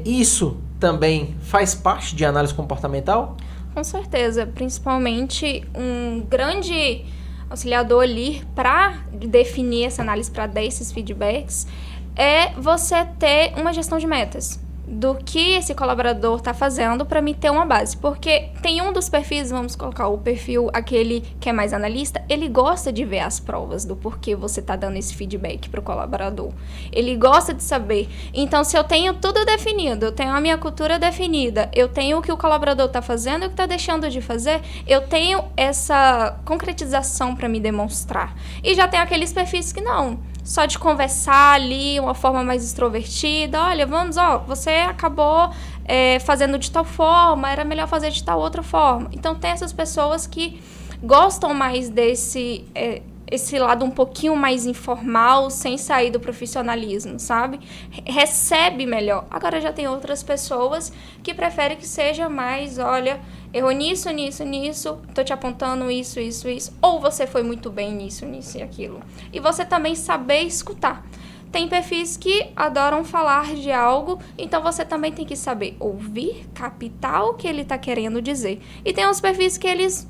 Isso também faz parte de análise comportamental? Com certeza, principalmente um grande auxiliador ali para definir essa análise, para dar esses feedbacks, é você ter uma gestão de metas do que esse colaborador está fazendo para me ter uma base. Porque tem um dos perfis, vamos colocar o perfil, aquele que é mais analista, ele gosta de ver as provas do porquê você está dando esse feedback para o colaborador. Ele gosta de saber. Então, se eu tenho tudo definido, eu tenho a minha cultura definida, eu tenho o que o colaborador está fazendo e o que está deixando de fazer, eu tenho essa concretização para me demonstrar. E já tem aqueles perfis que não. Só de conversar ali, uma forma mais extrovertida. Olha, você acabou fazendo de tal forma, era melhor fazer de tal outra forma. Então, tem essas pessoas que gostam mais desse esse lado um pouquinho mais informal, sem sair do profissionalismo, sabe? Recebe melhor. Agora, já tem outras pessoas que preferem que seja mais, olha, errou nisso, tô te apontando isso. Ou você foi muito bem nisso e aquilo. E você também saber escutar. Tem perfis que adoram falar de algo, então você também tem que saber ouvir, captar o que ele está querendo dizer. E tem uns perfis que eles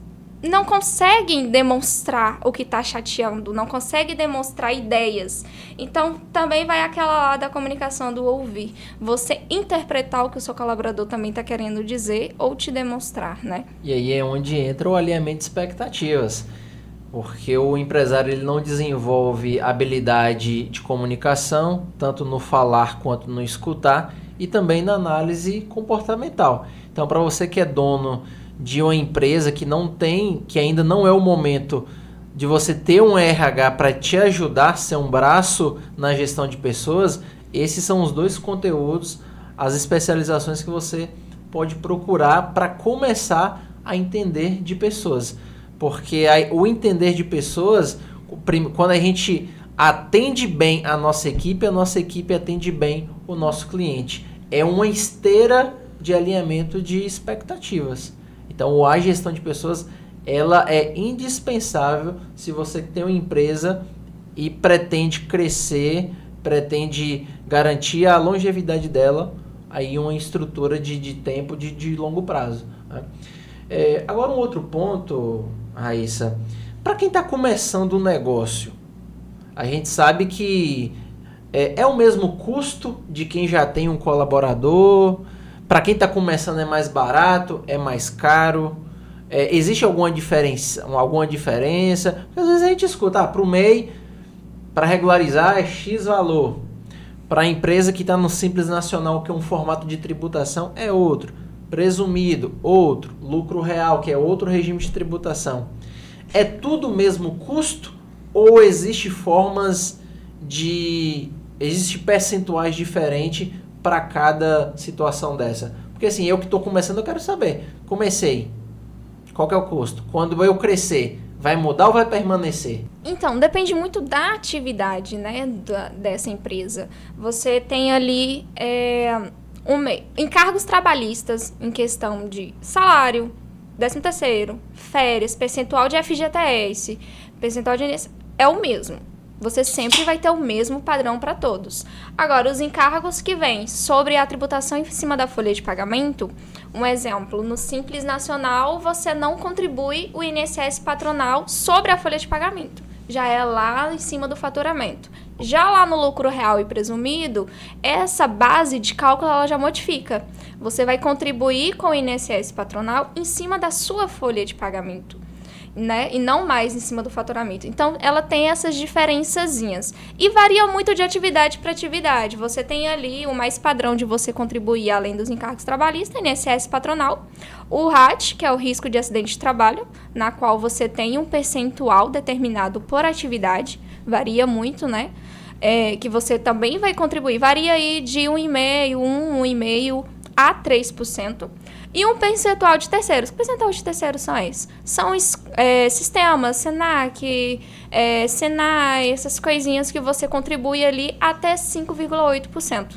não conseguem demonstrar o que está chateando, não conseguem demonstrar ideias. Então, também vai aquela lá da comunicação do ouvir. Você interpretar o que o seu colaborador também está querendo dizer ou te demonstrar, né? E aí é onde entra o alinhamento de expectativas. Porque o empresário ele não desenvolve habilidade de comunicação, tanto no falar quanto no escutar, e também na análise comportamental. Então, para você que é dono de uma empresa que ainda não é o momento de você ter um RH para te ajudar a ser um braço na gestão de pessoas, esses são os 2 conteúdos, as especializações que você pode procurar para começar a entender de pessoas. Porque o entender de pessoas, quando a gente atende bem a nossa equipe atende bem o nosso cliente. É uma esteira de alinhamento de expectativas. Então, a gestão de pessoas, ela é indispensável se você tem uma empresa e pretende crescer, pretende garantir a longevidade dela, aí uma estrutura de tempo de longo prazo, né? Agora, um outro ponto, Raíssa, para quem está começando um negócio, a gente sabe que é o mesmo custo de quem já tem um colaborador. Para quem está começando é mais barato, é mais caro? Existe alguma diferença? Porque às vezes a gente escuta, para o MEI, para regularizar é X valor. Para a empresa que está no Simples Nacional, que é um formato de tributação, é outro. Presumido, outro. Lucro real, que é outro regime de tributação. É tudo o mesmo custo? Ou existe existe percentuais diferentes para cada situação dessa? Porque assim, eu que estou começando, eu quero saber. Comecei. Qual que é o custo? Quando eu crescer, vai mudar ou vai permanecer? Então, depende muito da atividade, né, dessa empresa. Você tem ali encargos trabalhistas em questão de salário, 13º, férias, percentual de FGTS, percentual de INSS, é o mesmo. Você sempre vai ter o mesmo padrão para todos. Agora, os encargos que vêm sobre a tributação em cima da folha de pagamento, um exemplo, no Simples Nacional, você não contribui o INSS patronal sobre a folha de pagamento. Já é lá em cima do faturamento. Já lá no lucro real e presumido, essa base de cálculo ela já modifica. Você vai contribuir com o INSS patronal em cima da sua folha de pagamento, né? E não mais em cima do faturamento. Então, ela tem essas diferençazinhas. E varia muito de atividade para atividade. Você tem ali o mais padrão de você contribuir, além dos encargos trabalhistas, INSS patronal. O RAT, que é o risco de acidente de trabalho, na qual você tem um percentual determinado por atividade. Varia muito, né? Que você também vai contribuir. Varia aí de 1,5% a 3%. E um percentual de terceiros. Que percentual de terceiros são esses? São sistemas, Senac, Senai, essas coisinhas que você contribui ali até 5,8%.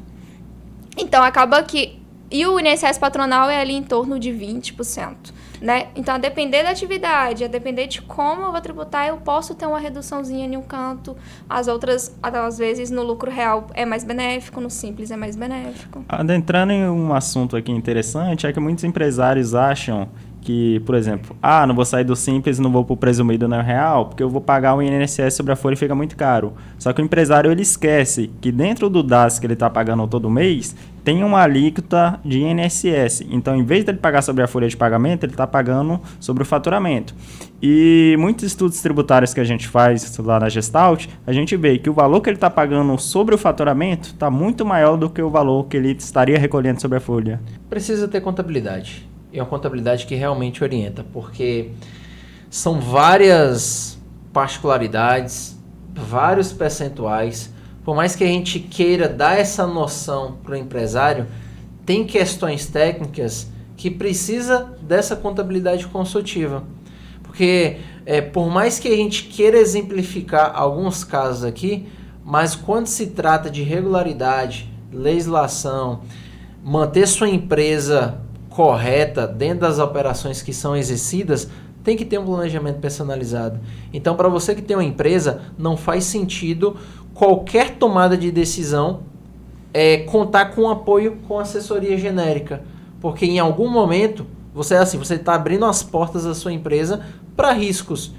Então, acaba que... E o INSS patronal é ali em torno de 20%. Né? Então, a depender da atividade, a depender de como eu vou tributar, eu posso ter uma reduçãozinha em um canto. As outras, às vezes, no lucro real é mais benéfico, no simples é mais benéfico. Adentrando em um assunto aqui interessante, é que muitos empresários acham que, por exemplo, não vou sair do simples e não vou para o presumido no real, porque eu vou pagar o INSS sobre a folha e fica muito caro. Só que o empresário ele esquece que dentro do DAS que ele está pagando todo mês, tem uma alíquota de INSS. Então, em vez de ele pagar sobre a folha de pagamento, ele está pagando sobre o faturamento. E muitos estudos tributários que a gente faz lá na Gestalt, a gente vê que o valor que ele está pagando sobre o faturamento está muito maior do que o valor que ele estaria recolhendo sobre a folha. Precisa ter contabilidade. E é uma contabilidade que realmente orienta, porque são várias particularidades, vários percentuais. Por mais que a gente queira dar essa noção para o empresário, tem questões técnicas que precisa dessa contabilidade consultiva. Porque por mais que a gente queira exemplificar alguns casos aqui, mas quando se trata de regularidade, legislação, manter sua empresa correta dentro das operações que são exercidas, tem que ter um planejamento personalizado. Então, para você que tem uma empresa, não faz sentido qualquer tomada de decisão contar com apoio com assessoria genérica, porque em algum momento Você é assim, você está abrindo as portas da sua empresa para riscos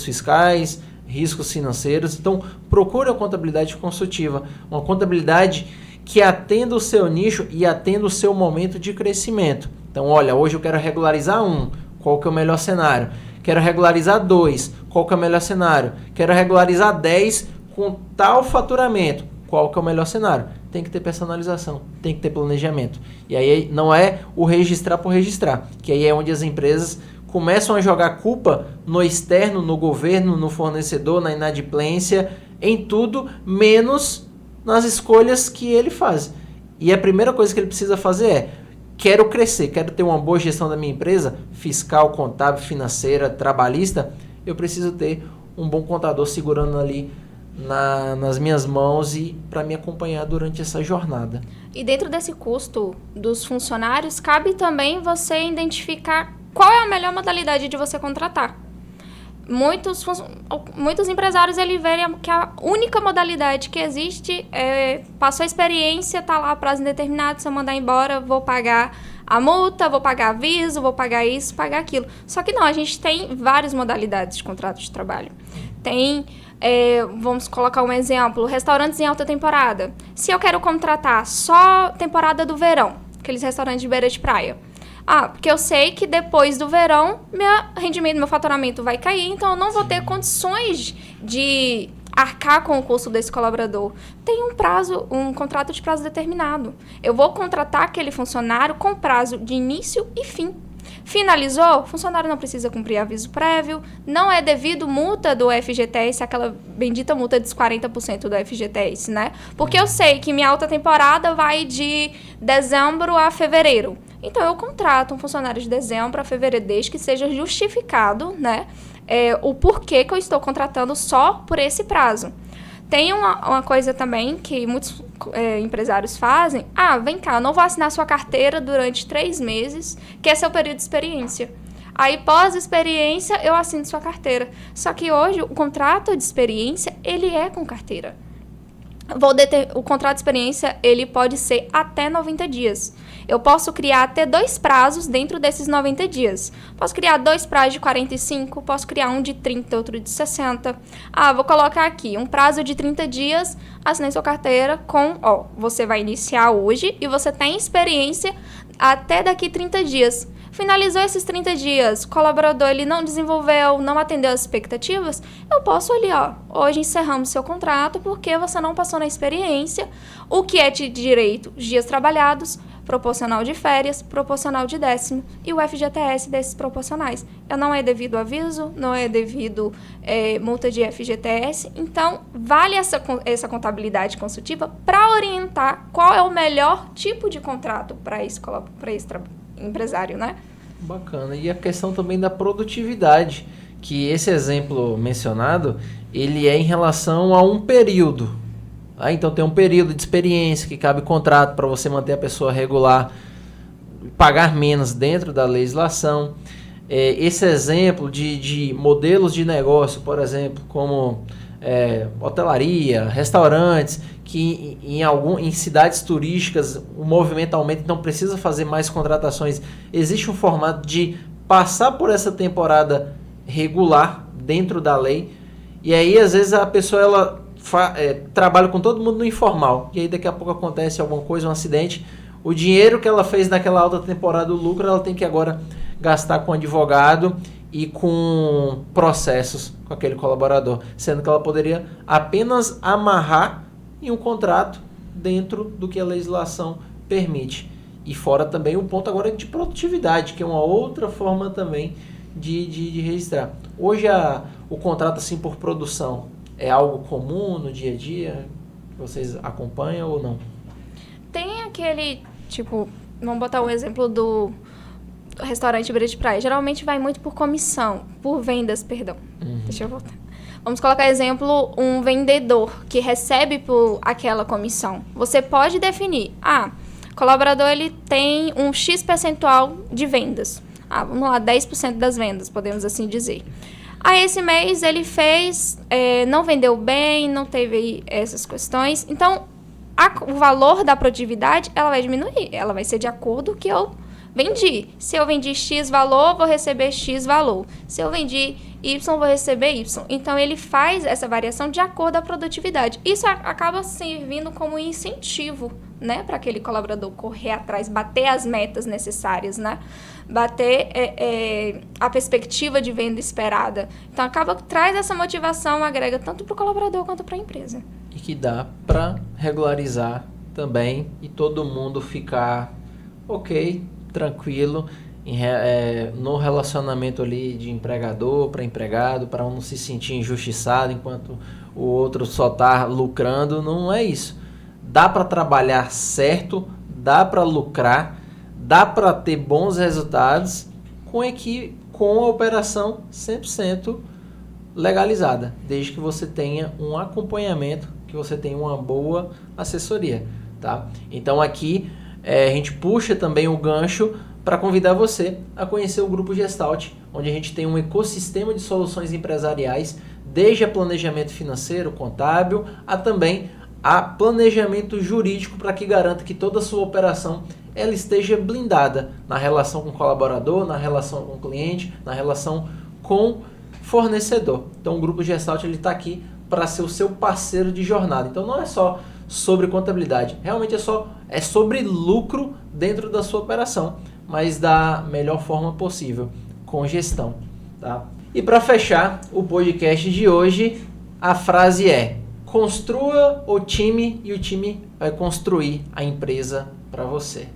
fiscais, riscos financeiros. Então, procure a contabilidade consultiva, uma contabilidade que atenda o seu nicho e atenda o seu momento de crescimento. Então, olha, hoje eu quero regularizar 1, qual que é o melhor cenário? Quero regularizar 2, qual que é o melhor cenário? Quero regularizar 10 com tal faturamento, qual que é o melhor cenário? Tem que ter personalização, tem que ter planejamento. E aí não é o registrar por registrar, que aí é onde as empresas começam a jogar culpa no externo, no governo, no fornecedor, na inadimplência, em tudo, menos nas escolhas que ele faz. E a primeira coisa que ele precisa fazer é: quero crescer, quero ter uma boa gestão da minha empresa, fiscal, contábil, financeira, trabalhista, eu preciso ter um bom contador segurando ali nas minhas mãos e para me acompanhar durante essa jornada. E dentro desse custo dos funcionários, cabe também você identificar qual é a melhor modalidade de você contratar. Muitos empresários veem que a única modalidade que existe é: passou a experiência, está lá prazo indeterminado, se eu mandar embora, vou pagar a multa, vou pagar aviso, vou pagar isso, pagar aquilo. Só que não, a gente tem várias modalidades de contrato de trabalho. Tem, vamos colocar um exemplo, restaurantes em alta temporada. Se eu quero contratar só temporada do verão, aqueles restaurantes de beira de praia, porque eu sei que depois do verão, meu rendimento, meu faturamento vai cair, então eu não vou ter condições de arcar com o custo desse colaborador. Tem um contrato de prazo determinado. Eu vou contratar aquele funcionário com prazo de início e fim. Finalizou, o funcionário não precisa cumprir aviso prévio, não é devido multa do FGTS, aquela bendita multa dos 40% do FGTS, né? Porque eu sei que minha alta temporada vai de dezembro a fevereiro. Então, eu contrato um funcionário de dezembro a fevereiro, desde que seja justificado, né, o porquê que eu estou contratando só por esse prazo. Tem uma coisa também que muitos empresários fazem. Vem cá, eu não vou assinar sua carteira durante 3 meses, que é seu período de experiência. Aí, pós-experiência, eu assino sua carteira. Só que hoje, o contrato de experiência, ele é com carteira. O contrato de experiência, ele pode ser até 90 dias. Eu posso criar até 2 prazos dentro desses 90 dias. Posso criar 2 prazos de 45, posso criar um de 30, outro de 60. Vou colocar aqui um prazo de 30 dias, assinei sua carteira com, você vai iniciar hoje e você tem experiência até daqui 30 dias. Finalizou esses 30 dias, o colaborador ele não desenvolveu, não atendeu as expectativas, eu posso ali, hoje encerramos seu contrato porque você não passou na experiência, o que é de direito, dias trabalhados, proporcional de férias, proporcional de 10º e o FGTS desses proporcionais. Não é devido aviso, não é devido multa de FGTS, então vale essa contabilidade consultiva para orientar qual é o melhor tipo de contrato para esse empresário, né? Bacana. E a questão também da produtividade, que esse exemplo mencionado, ele é em relação a um período. Então tem um período de experiência que cabe contrato para você manter a pessoa regular, pagar menos dentro da legislação. Esse exemplo de modelos de negócio, por exemplo, como hotelaria, restaurantes, que em cidades turísticas o movimento aumenta, então precisa fazer mais contratações. Existe um formato de passar por essa temporada regular dentro da lei, e aí às vezes a pessoa ela trabalha com todo mundo no informal, e aí daqui a pouco acontece alguma coisa, um acidente, o dinheiro que ela fez naquela alta temporada, o lucro, ela tem que agora gastar com advogado e com processos com aquele colaborador, sendo que ela poderia apenas amarrar em um contrato dentro do que a legislação permite. E fora também o ponto agora de produtividade, que é uma outra forma também de registrar. Hoje o contrato assim por produção é algo comum no dia a dia? Vocês acompanham ou não? Tem aquele, vamos botar um exemplo do restaurante beira de praia. Geralmente vai muito por comissão, por vendas, perdão. Deixa eu voltar. Vamos colocar exemplo, um vendedor que recebe por aquela comissão. Você pode definir, o colaborador ele tem um X percentual de vendas. Vamos lá, 10% das vendas, podemos assim dizer. Esse mês ele fez, não vendeu bem, não teve essas questões. Então, o valor da produtividade, ela vai diminuir. Ela vai ser de acordo com o que eu vendi. Se eu vendi X valor, vou receber X valor. Se eu vendi Y, vou receber Y. Então, ele faz essa variação de acordo com a produtividade. Isso acaba servindo como incentivo, né, para aquele colaborador correr atrás, bater as metas necessárias, né? Bater a perspectiva de venda esperada. Então, traz essa motivação, agrega tanto para o colaborador quanto para a empresa. E que dá para regularizar também e todo mundo ficar ok, tranquilo no relacionamento ali de empregador para empregado, para um não se sentir injustiçado enquanto o outro só está lucrando. Não é isso. Dá para trabalhar certo, dá para lucrar, dá para ter bons resultados com a operação 100% legalizada, desde que você tenha um acompanhamento, que você tenha uma boa assessoria, tá? Então aqui a gente puxa também o gancho para convidar você a conhecer o Grupo Gestalt, onde a gente tem um ecossistema de soluções empresariais, desde a planejamento financeiro, contábil, também a planejamento jurídico, para que garanta que toda a sua operação ela esteja blindada na relação com o colaborador, na relação com o cliente, na relação com fornecedor. Então o Grupo Gestalt está aqui para ser o seu parceiro de jornada. Então não é só sobre contabilidade, realmente é sobre lucro dentro da sua operação, mas da melhor forma possível, com gestão, tá? E para fechar o podcast de hoje, a frase é: construa o time e o time vai construir a empresa para você.